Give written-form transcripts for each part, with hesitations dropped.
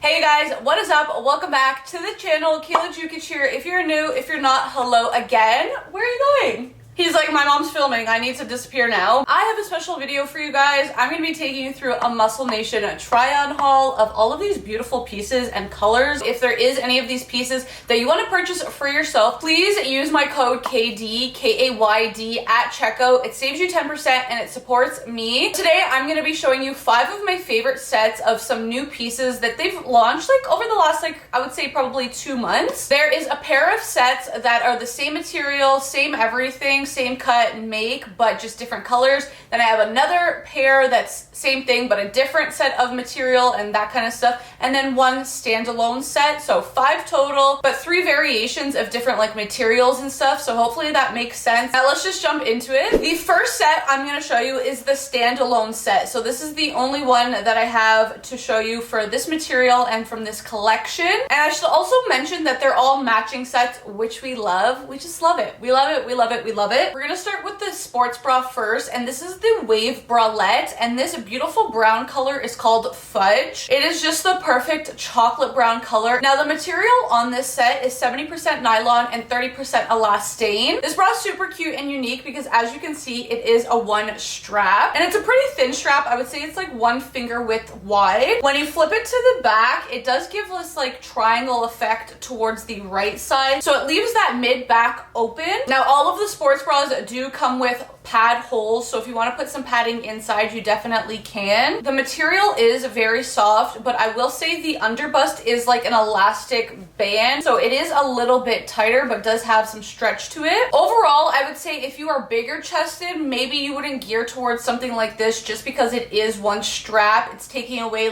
Hey guys, what is up? Welcome back to the channel. Kayla Jukic here. If you're new, if you're not, hello again. Where are you going? He's like, my mom's filming. I need to disappear now. I have a special video for you guys. I'm going to be taking you through a Muscle Nation try-on haul of all of these beautiful pieces and colors. If there is any of these pieces that you want to purchase for yourself, please use my code KD, K-A-Y-D at checkout. It saves you 10% and it supports me. Today, I'm going to be showing you 5 of my favorite sets of some new pieces that they've launched over the last, I would say probably 2 months. There is a pair of sets that are the same material, same everything, same cut and make, but just different colors. Then I have another pair that's same thing but a different set of material and that kind of stuff, and then one standalone set. So 5 total, but 3 variations of different materials and stuff. So hopefully that makes sense. Now let's just jump into it. The first set I'm going to show you is the standalone set. So this is the only one that I have to show you for this material and from this collection. And I should also mention that they're all matching sets, which we love. We just love it. We love it. We love it. We love it. We're gonna start with the sports bra first, and this is the Wave bralette, and this beautiful brown color is called Fudge. It is just the perfect chocolate brown color. Now the material on this set is 70% nylon and 30% elastane. This bra is super cute and unique because, as you can see, it is a 1 strap, and it's a pretty thin strap. I would say it's 1 finger width wide. When you flip it to the back, it does give this triangle effect towards the right side, so it leaves that mid back open. Now all of the sports bras do come with pad holes, so if you want to put some padding inside, you definitely can. The material is very soft, but I will say the underbust is an elastic band, so it is a little bit tighter but does have some stretch to it. Overall, I would say if you are bigger chested, maybe you wouldn't gear towards something like this just because it is 1 strap. It's taking away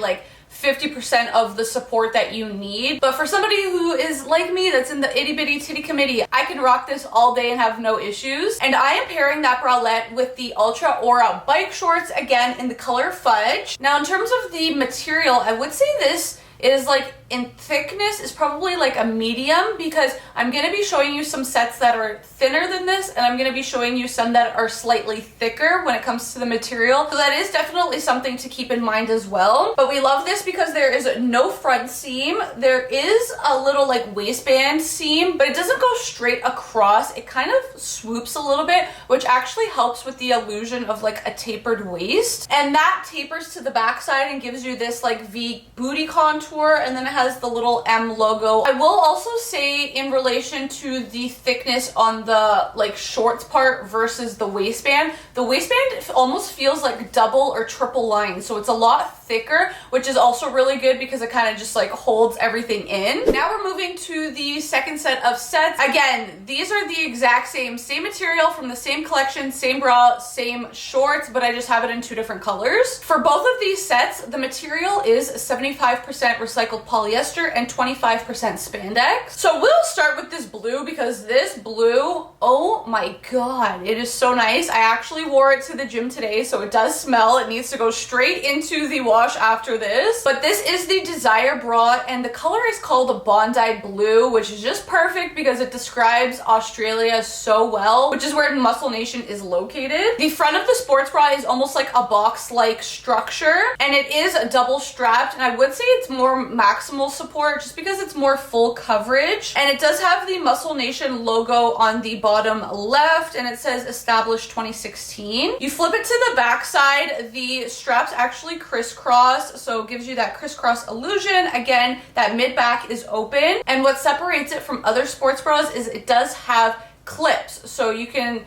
50% of the support that you need. But for somebody who is like me, that's in the itty bitty titty committee, I can rock this all day and have no issues. And I am pairing that bralette with the Ultra Aura bike shorts, again in the color Fudge. Now in terms of the material, I would say this is in thickness is probably a medium, because I'm going to be showing you some sets that are thinner than this, and I'm going to be showing you some that are slightly thicker when it comes to the material. So that is definitely something to keep in mind as well. But we love this because there is no front seam. There is a little waistband seam, but it doesn't go straight across. It kind of swoops a little bit, which actually helps with the illusion of a tapered waist. And that tapers to the backside and gives you this V booty contour, and then it has the little M logo. I will also say, in relation to the thickness on the shorts part versus the waistband almost feels like double or triple lined, so it's a lot thicker, which is also really good because it kind of just holds everything in. Now we're moving to the second set of sets. Again, these are the exact same material from the same collection, same bra, same shorts, but I just have it in 2 different colors. For both of these sets, the material is 75% recycled polyester and 25% spandex. So we'll start with this blue, because this blue, oh my god, it is so nice. I actually wore it to the gym today, so it does smell. It needs to go straight into the wash after this. But this is the Desire bra, and the color is called Bondi Blue, which is just perfect because it describes Australia so well, which is where Muscle Nation is located. The front of the sports bra is almost like a box-like structure, and it is double strapped, and I would say it's more maximal support just because it's more full coverage. And it does have the Muscle Nation logo on the bottom left, and it says established 2016. You flip it to the back side, the straps actually crisscross, so it gives you that crisscross illusion. Again, that mid back is open, and what separates it from other sports bras is it does have clips, so you can,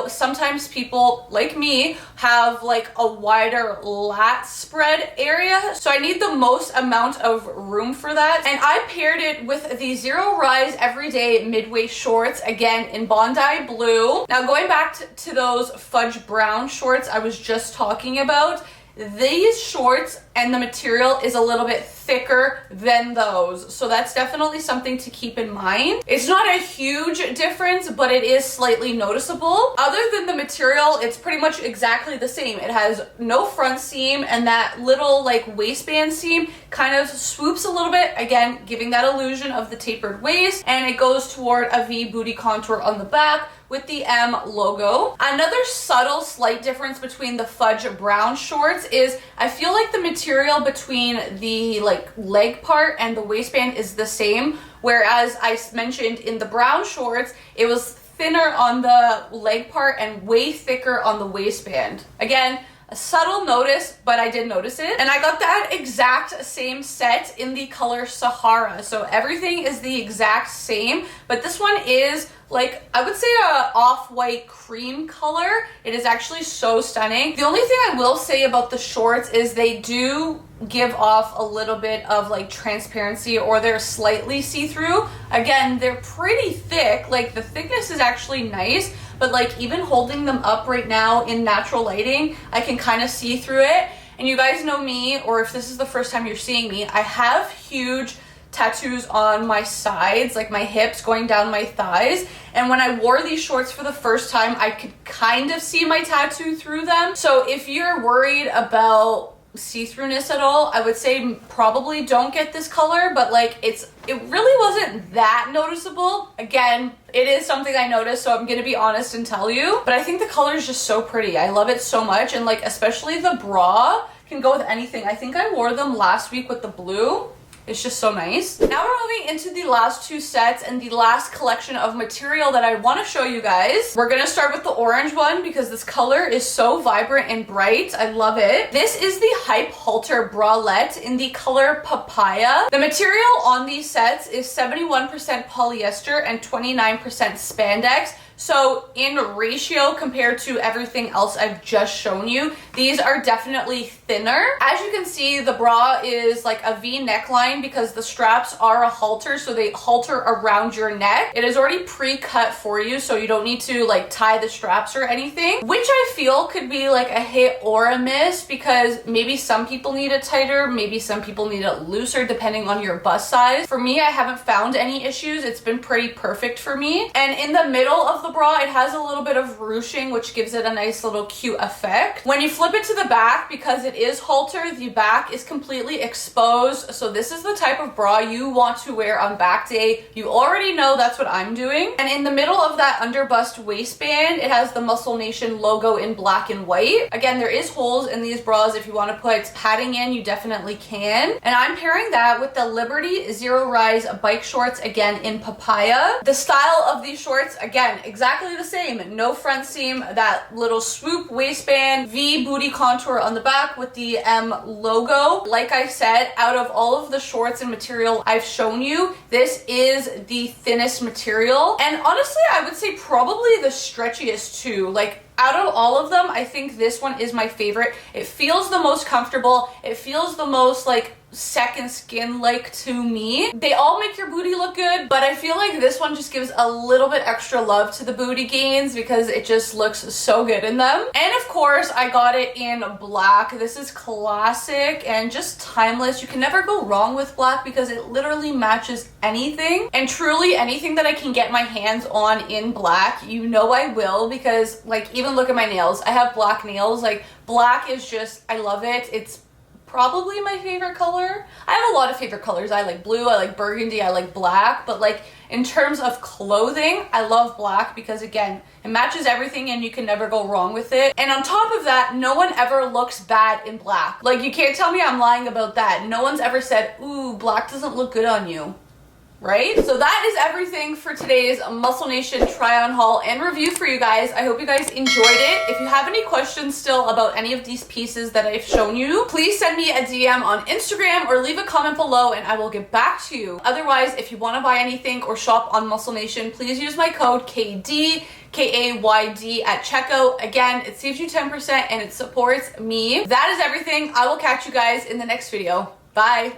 sometimes people like me have a wider lat spread area, so I need the most amount of room for that. And I paired it with the Zero Rise Everyday Midway shorts, again in Bondi Blue. Now going back to those Fudge Brown shorts I was just talking about, these shorts and the material is a little bit thicker than those, so that's definitely something to keep in mind. It's not a huge difference, but it is slightly noticeable. Other than the material, it's pretty much exactly the same. It has no front seam, and that little waistband seam kind of swoops a little bit, again giving that illusion of the tapered waist, and it goes toward a V booty contour on the back with the M logo. Another subtle slight difference between the Fudge Brown shorts is I feel like the material material between the like leg part and the waistband is the same, whereas I mentioned in the brown shorts, it was thinner on the leg part and way thicker on the waistband. Again, a subtle notice, but I did notice it. And I got that exact same set in the color Sahara. So everything is the exact same, but this one is like, I would say a off-white cream color. It is actually so stunning. The only thing I will say about the shorts is they do give off a little bit of like transparency, or they're slightly see-through. Again, they're pretty thick. Like the thickness is actually nice, but like even holding them up right now in natural lighting, I can kind of see through it. And you guys know me, or if this is the first time you're seeing me, I have huge tattoos on my sides, like my hips going down my thighs. And when I wore these shorts for the first time, I could kind of see my tattoo through them. So if you're worried about see-throughness at all, I would say probably don't get this color, but like it really wasn't that noticeable. Again, it is something I noticed, so I'm gonna be honest and tell you, but I think the color is just so pretty. I love it so much, and like especially the bra can go with anything. I think I wore them last week with the blue. It's just so nice. Now we're moving into the last two sets and the last collection of material that I want to show you guys. We're gonna start with the orange one because this color is so vibrant and bright. I love it. This is the Hype Halter bralette in the color Papaya. The material on these sets is 71% polyester and 29% spandex. So in ratio compared to everything else I've just shown you, these are definitely thinner. As you can see, the bra is like a V neckline because the straps are a halter, so they halter around your neck. It is already pre-cut for you, so you don't need to like tie the straps or anything, which I feel could be like a hit or a miss because maybe some people need it tighter, maybe some people need it looser depending on your bust size. For me, I haven't found any issues. It's been pretty perfect for me. And in the middle of the bra, it has a little bit of ruching, which gives it a nice little cute effect. When you flip it to the back, because it is halter, the back is completely exposed. So this is the type of bra you want to wear on back day. You already know that's what I'm doing. And in the middle of that underbust waistband, it has the Muscle Nation logo in black and white. Again, there is holes in these bras. If you want to put padding in, you definitely can. And I'm pairing that with the Liberty Zero Rise bike shorts, again in Papaya. The style of these shorts, again, exactly the same. No front seam, that little swoop waistband, V booty contour on the back with the M logo. Like I said, out of all of the shorts and material I've shown you, this is the thinnest material. And honestly, I would say probably the stretchiest too. Like out of all of them, I think this one is my favorite. It feels the most comfortable. It feels the most like second skin like to me. They all make your booty look good, but I feel like this one just gives a little bit extra love to the booty gains because it just looks so good in them. And of course, I got it in black. This is classic and just timeless. You can never go wrong with black because it literally matches anything. And truly anything that I can get my hands on in black, you know I will, because like even look at my nails. I have black nails. Like black is just, I love it. It's probably my favorite color. I have a lot of favorite colors. I like blue, I like burgundy, I like black, but like in terms of clothing, I love black because again, it matches everything and you can never go wrong with it. And on top of that, no one ever looks bad in black. Like you can't tell me I'm lying about that. No one's ever said, ooh, black doesn't look good on you. Right? So that is everything for today's Muscle Nation try on haul and review for you guys. I hope you guys enjoyed it. If you have any questions still about any of these pieces that I've shown you, please send me a DM on Instagram or leave a comment below and I will get back to you. Otherwise, if you want to buy anything or shop on Muscle Nation, please use my code KD KAYD at checkout. Again, it saves you 10% and it supports me. That is everything. I will catch you guys in the next video. Bye.